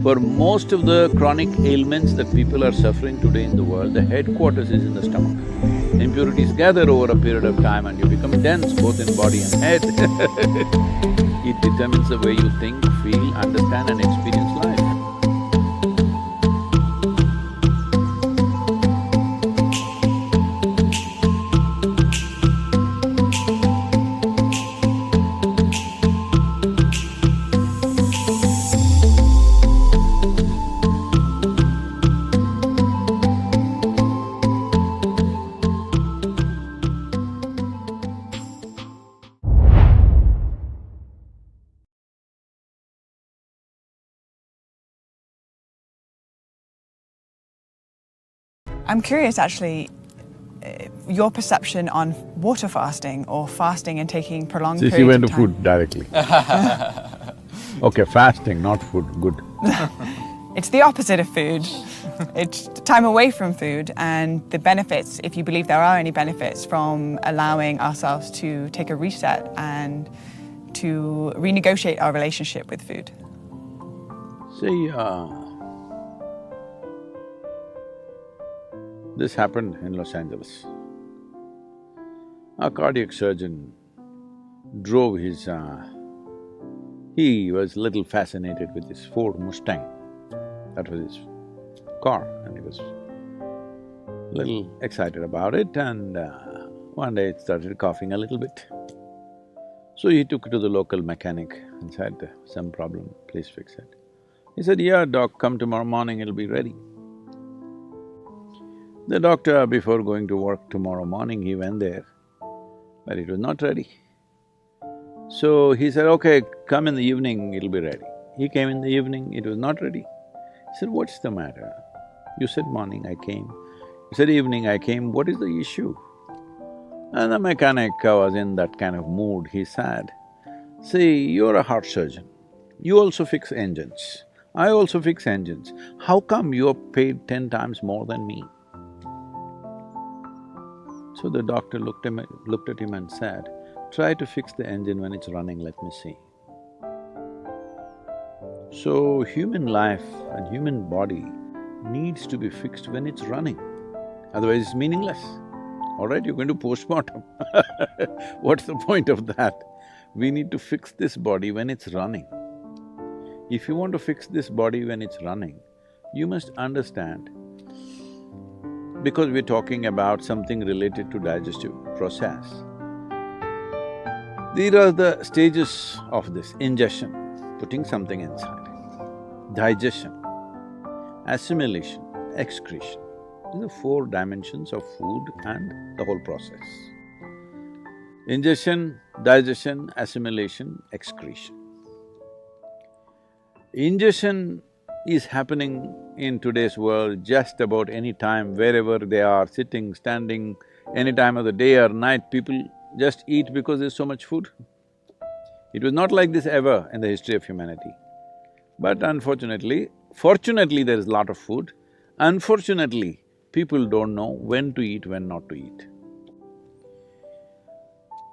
For most of the chronic ailments that people are suffering today in the world, the headquarters is in the stomach. Impurities gather over a period of time and you become dense both in body and head. It determines the way you think, feel, understand and experience life. I'm curious actually, your perception on water fasting or fasting and taking prolonged See, periods she went of to time. food directly. Okay, fasting, not food, good. It's the opposite of food. It's time away from food and the benefits, if you believe there are any benefits from allowing ourselves to take a reset and to renegotiate our relationship with food. See, this happened in Los Angeles. A cardiac surgeon drove his… he was little fascinated with his Ford Mustang. That was his car and he was little excited about it and one day it started coughing a little bit. So he took it to the local mechanic and said, some problem, please fix it. He said, yeah, doc, come tomorrow morning, it'll be ready. The doctor, before going to work tomorrow morning, he went there, but it was not ready. So he said, okay, come in the evening, it'll be ready. He came in the evening, it was not ready. He said, what's the matter? You said morning, I came. You said evening, I came, what is the issue? And the mechanic was in that kind of mood, he said, see, you're a heart surgeon, you also fix engines, I also fix engines, how come you're paid 10 times more than me? So the doctor looked at him and said, try to fix the engine when it's running, let me see. So human life and human body needs to be fixed when it's running, otherwise it's meaningless. All right, you're going to postmortem what's the point of that? We need to fix this body when it's running. If you want to fix this body when it's running, you must understand, because we're talking about something related to digestive process. These are the stages of this: ingestion, putting something inside; digestion, assimilation, excretion. These are four dimensions of food and the whole process. Ingestion, digestion, assimilation, excretion. Ingestion is happening in today's world just about any time, wherever they are, sitting, standing, any time of the day or night, people just eat because there's so much food. It was not like this ever in the history of humanity. But unfortunately, fortunately there is a lot of food, unfortunately, people don't know when to eat, when not to eat.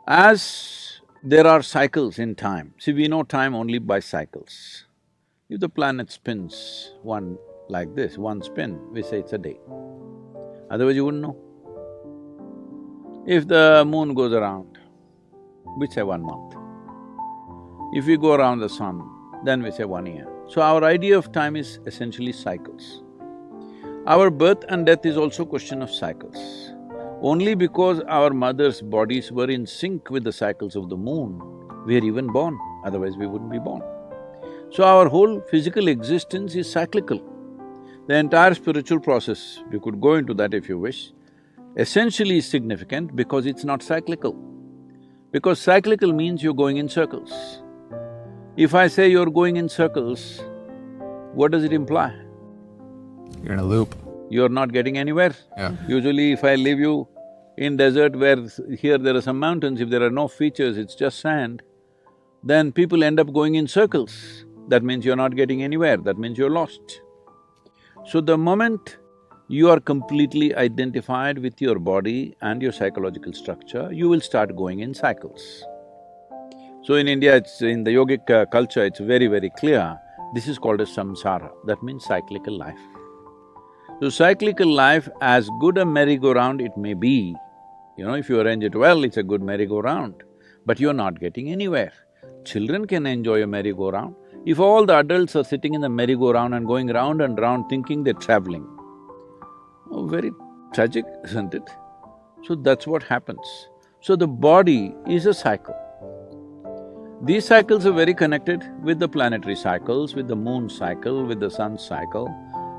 As there are cycles in time, see, we know time only by cycles. If the planet spins one like this, one spin, we say it's a day. Otherwise you wouldn't know. If the moon goes around, we say 1 month. If we go around the sun, then we say 1 year. So our idea of time is essentially cycles. Our birth and death is also a question of cycles. Only because our mothers' bodies were in sync with the cycles of the moon, we are even born, otherwise we wouldn't be born. So our whole physical existence is cyclical. The entire spiritual process, we could go into that if you wish, essentially is significant because it's not cyclical. Because cyclical means you're going in circles. If I say you're going in circles, what does it imply? You're in a loop. You're not getting anywhere. Yeah. Usually if I leave you in desert where here there are some mountains, if there are no features, it's just sand, then people end up going in circles. That means you're not getting anywhere, that means you're lost. So the moment you are completely identified with your body and your psychological structure, you will start going in cycles. So in India, in the yogic culture, it's very, very clear This is called as samsara, that means cyclical life. So cyclical life, as good a merry-go-round it may be, if you arrange it well, it's a good merry-go-round, but you're not getting anywhere. Children can enjoy a merry-go-round. If all the adults are sitting in the merry-go-round and going round and round thinking they're traveling, oh, very tragic, isn't it? So that's what happens. So the body is a cycle. These cycles are very connected with the planetary cycles, with the moon cycle, with the sun cycle,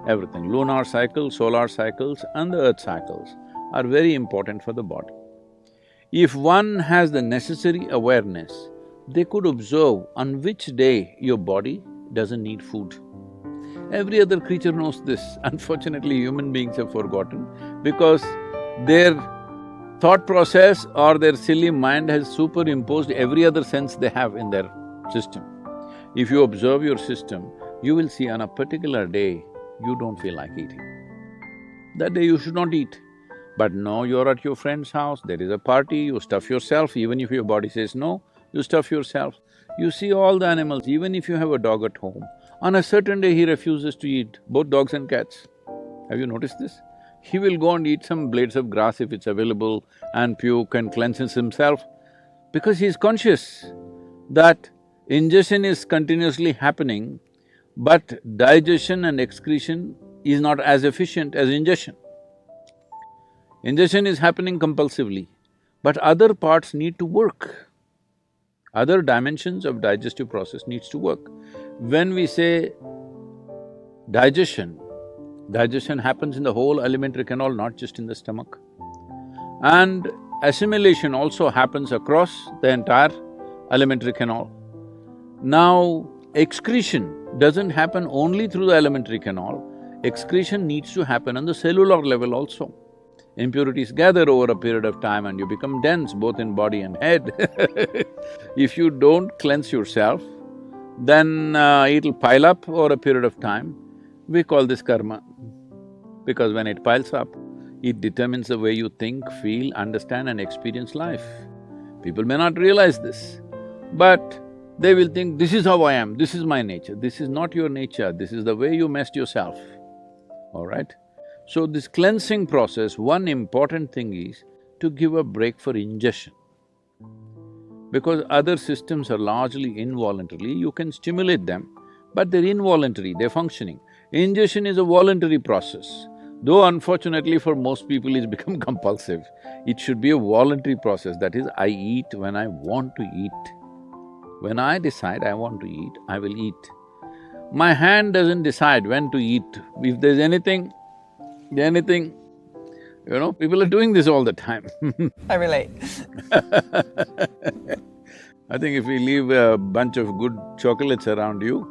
everything. Lunar cycle, solar cycles and the earth cycles are very important for the body. If one has the necessary awareness, they could observe on which day your body doesn't need food. Every other creature knows this. Unfortunately, human beings have forgotten because their thought process or their silly mind has superimposed every other sense they have in their system. If you observe your system, you will see on a particular day, you don't feel like eating. That day you should not eat. But no, you're at your friend's house, there is a party, you stuff yourself, even if your body says no, you stuff yourself. You see all the animals, even if you have a dog at home, on a certain day he refuses to eat, both dogs and cats. Have you noticed this? He will go and eat some blades of grass if it's available and puke and cleanses himself because he's conscious that ingestion is continuously happening, but digestion and excretion is not as efficient as ingestion. Ingestion is happening compulsively, but other parts need to work. Other dimensions of digestive process needs to work. When we say digestion happens in the whole alimentary canal, not just in the stomach. And assimilation also happens across the entire alimentary canal. Now, excretion doesn't happen only through the alimentary canal, excretion needs to happen on the cellular level also. Impurities gather over a period of time and you become dense both in body and head. If you don't cleanse yourself, then it'll pile up over a period of time. We call this karma, because when it piles up, it determines the way you think, feel, understand and experience life. People may not realize this, but they will think, this is how I am, this is my nature. This is not your nature, this is the way you messed yourself, all right? So this cleansing process, one important thing is to give a break for ingestion. Because other systems are largely involuntary, you can stimulate them, but they're involuntary, they're functioning. Ingestion is a voluntary process, though unfortunately for most people it's become compulsive. It should be a voluntary process, that is, I eat when I want to eat. When I decide I want to eat, I will eat. My hand doesn't decide when to eat. If there's anything, people are doing this all the time. I relate. I think if we leave a bunch of good chocolates around you,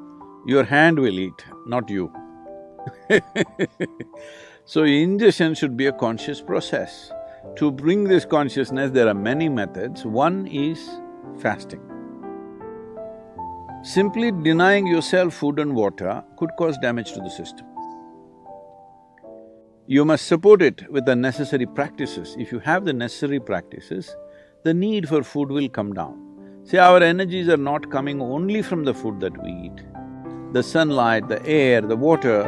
your hand will eat, not you. So ingestion should be a conscious process. To bring this consciousness, there are many methods. One is fasting. Simply denying yourself food and water could cause damage to the system. You must support it with the necessary practices. If you have the necessary practices, the need for food will come down. See, our energies are not coming only from the food that we eat. The sunlight, the air, the water.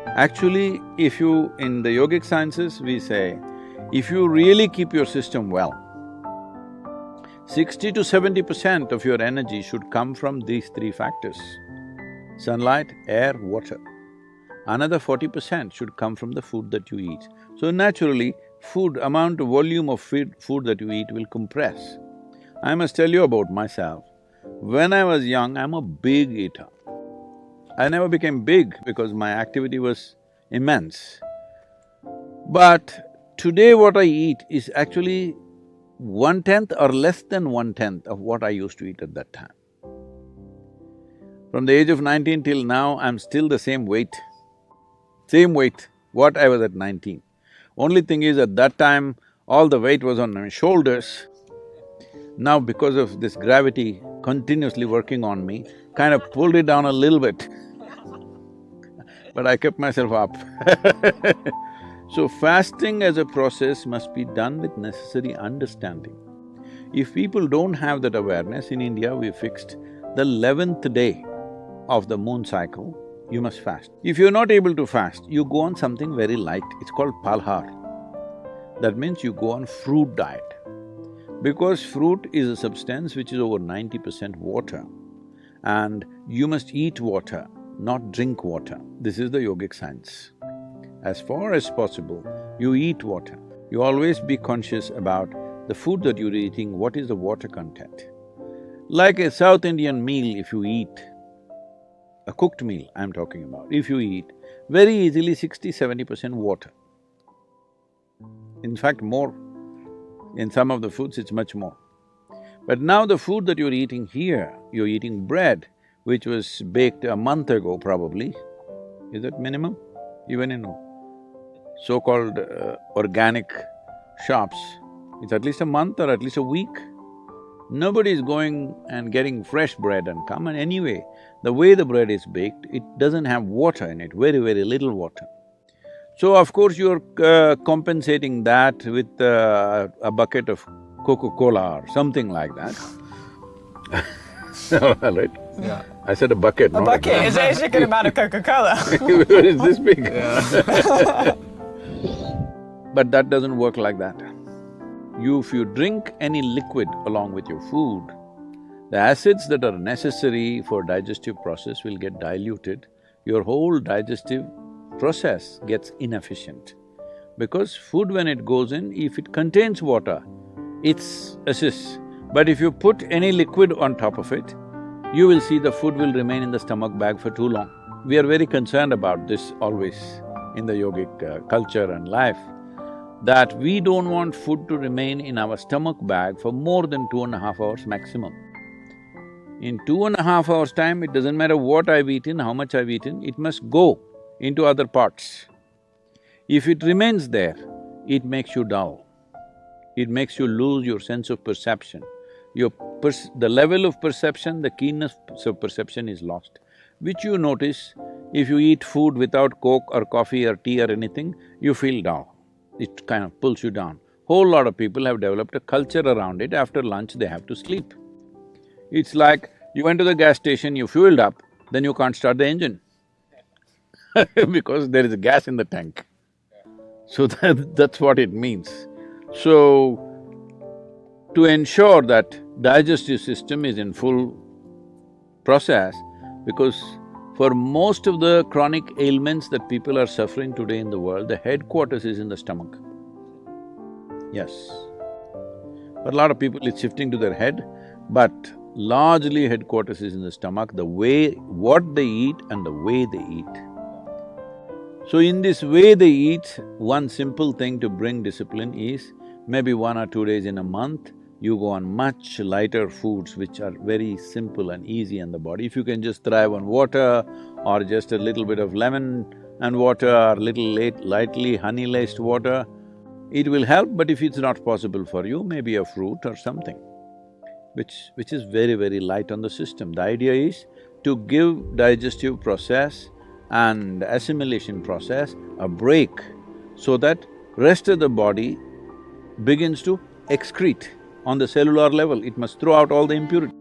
Actually, in the yogic sciences, we say, if you really keep your system well, 60 to 70% of your energy should come from these three factors: sunlight, air, water. Another 40% should come from the food that you eat. So naturally, amount of volume of food that you eat will compress. I must tell you about myself. When I was young, I'm a big eater. I never became big because my activity was immense. But today what I eat is actually 1/10 or less than 1/10 of what I used to eat at that time. From the age of 19 till now, I'm still the same weight. What I was at 19. Only thing is, at that time, all the weight was on my shoulders. Now, because of this gravity continuously working on me, kind of pulled it down a little bit. But I kept myself up. So fasting as a process must be done with necessary understanding. If people don't have that awareness, in India we fixed the 11th day of the moon cycle, you must fast. If you're not able to fast, you go on something very light, it's called palhar. That means you go on fruit diet. Because fruit is a substance which is over 90% water, and you must eat water, not drink water. This is the yogic science. As far as possible, you eat water. You always be conscious about the food that you're eating, what is the water content. Like a South Indian meal, if you eat, a cooked meal I'm talking about, if you eat, very easily 60–70% water. In fact, more. In some of the foods, it's much more. But now the food that you're eating here, you're eating bread, which was baked a month ago probably. Is that minimum? Even in so-called organic shops, it's at least a month or at least a week. Nobody is going and getting fresh bread and come, and anyway, the way the bread is baked, it doesn't have water in it, very, very little water. So of course you're compensating that with a bucket of Coca-Cola or something like that. Right? Yeah. I said a bucket, not a bucket glass. is a good amount of Coca-Cola. It's this big. Yeah. But that doesn't work like that. If you drink any liquid along with your food, the acids that are necessary for digestive process will get diluted. Your whole digestive process gets inefficient. Because food, when it goes in, if it contains water, it's assists. But if you put any liquid on top of it, you will see the food will remain in the stomach bag for too long. We are very concerned about this always in the yogic culture and life, that we don't want food to remain in our stomach bag for more than 2.5 hours maximum. In 2.5 hours' time, it doesn't matter what I've eaten, how much I've eaten, it must go into other parts. If it remains there, it makes you dull. It makes you lose your sense of perception. The level of perception, the keenness of perception is lost, which you notice if you eat food without Coke or coffee or tea or anything, you feel dull. It kind of pulls you down. Whole lot of people have developed a culture around it, after lunch they have to sleep. It's like you went to the gas station, you fueled up, then you can't start the engine because there is a gas in the tank. So that's what it means. So, to ensure that digestive system is in full process, because for most of the chronic ailments that people are suffering today in the world, the headquarters is in the stomach. Yes. For a lot of people, it's shifting to their head, but largely headquarters is in the stomach, what they eat and the way they eat. So in this way they eat, one simple thing to bring discipline is, maybe 1 or 2 days in a month, you go on much lighter foods which are very simple and easy on the body. If you can just thrive on water or just a little bit of lemon and water or lightly honey-laced water, it will help, but if it's not possible for you, maybe a fruit or something, which is very, very light on the system. The idea is to give digestive process and assimilation process a break so that rest of the body begins to excrete on the cellular level. It must throw out all the impurities.